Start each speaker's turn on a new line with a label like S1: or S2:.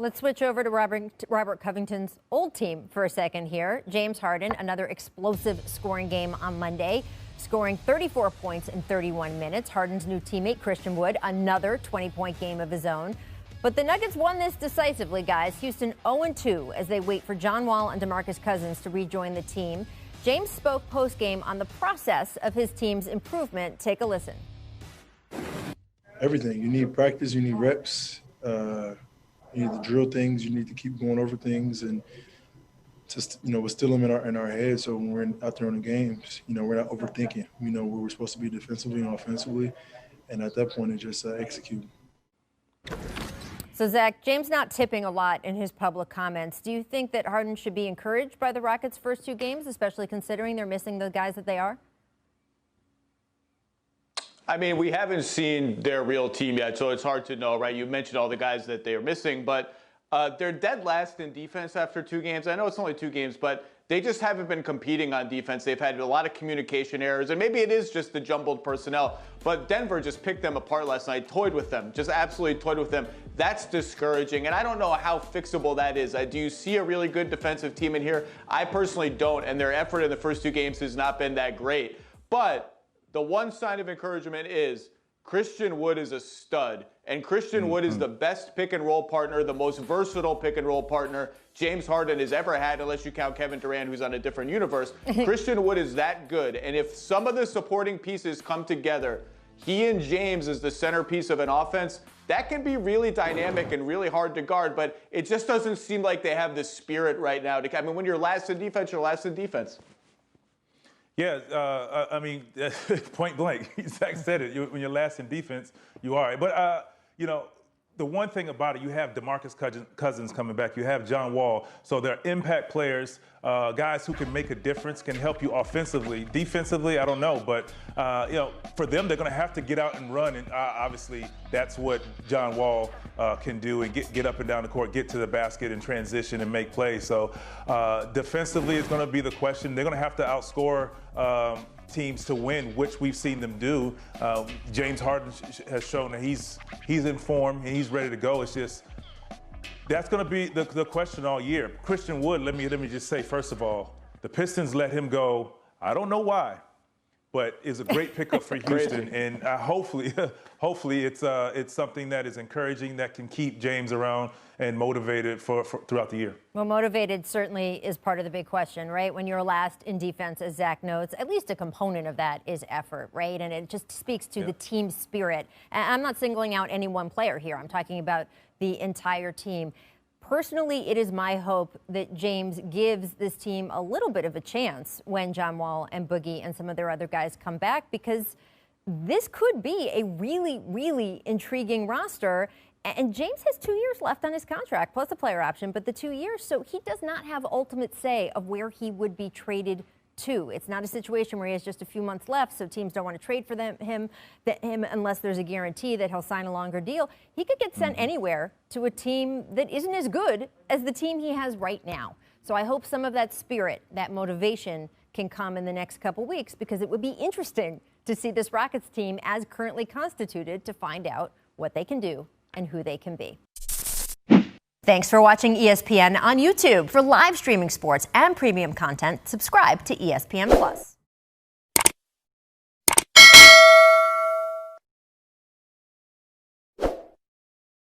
S1: Let's switch over to Robert Covington's old team for a second here. James Harden, another explosive scoring game on Monday, scoring 34 points in 31 minutes. Harden's new teammate, Christian Wood, another 20-point game of his own. But the Nuggets won this decisively, guys. Houston 0-2 as they wait for John Wall and DeMarcus Cousins to rejoin the team. James spoke post-game on the process of his team's improvement. Take a listen.
S2: Everything. You need practice, you need reps. You need to drill things. You need to keep going over things, and just instill them in our head. So when we're out there on the games, we're not overthinking. We know where we're supposed to be defensively and offensively, and at that point, it's just execute.
S1: So Zach, James not tipping a lot in his public comments. Do you think that Harden should be encouraged by the Rockets' first two games, especially considering they're missing the guys that they are?
S3: I mean, we haven't seen their real team yet, so it's hard to know, right? You mentioned all the guys that they are missing, but they're dead last in defense after two games. I know it's only two games, but they just haven't been competing on defense. They've had a lot of communication errors, and maybe it is just the jumbled personnel, but Denver just picked them apart last night, toyed with them, just absolutely toyed with them. That's discouraging, and I don't know how fixable that is. Do you see a really good defensive team in here? I personally don't, and their effort in the first two games has not been that great. But the one sign of encouragement is Christian Wood is a stud, and Christian Wood is the best pick-and-roll partner, the most versatile pick-and-roll partner James Harden has ever had, unless you count Kevin Durant, who's on a different universe. Christian Wood is that good, and if some of the supporting pieces come together, he and James is the centerpiece of an offense, that can be really dynamic and really hard to guard, but it just doesn't seem like they have the spirit right now. I mean, when you're last in defense, you're last in defense.
S4: Yeah, I mean, point blank, Zach said it. When you're last in defense, you are. But, the one thing about it, you have DeMarcus Cousins coming back. You have John Wall. So they're impact players, guys who can make a difference, can help you offensively. Defensively, I don't know. But, for them, they're going to have to get out and run. And obviously, that's what John Wall can do, and get up and down the court, get to the basket and transition and make plays. So defensively, it's going to be the question. They're going to have to outscore teams to win, which we've seen them do. James Harden has shown that he's in form and he's ready to go. It's just that's going to be the question all year. Christian Wood, let me just say, first of all, the Pistons let him go. I don't know why, but it's a great pickup for Houston, and hopefully it's something that is encouraging, that can keep James around and motivated for throughout the year.
S1: Well, motivated certainly is part of the big question, right? When you're last in defense, as Zach notes, at least a component of that is effort, right? And it just speaks to the team spirit. And I'm not singling out any one player here. I'm talking about the entire team. Personally, it is my hope that James gives this team a little bit of a chance when John Wall and Boogie and some of their other guys come back, because this could be a really, really intriguing roster. And James has 2 years left on his contract, plus a player option, but the 2 years, so he does not have ultimate say of where he would be traded to. It's not a situation where he has just a few months left, so teams don't want to trade for him unless there's a guarantee that he'll sign a longer deal. He could get sent anywhere to a team that isn't as good as the team he has right now. So I hope some of that spirit, that motivation, can come in the next couple weeks, because it would be interesting to see this Rockets team as currently constituted to find out what they can do and who they can be. Thanks for watching ESPN on YouTube. For live streaming sports and premium content, subscribe to ESPN+.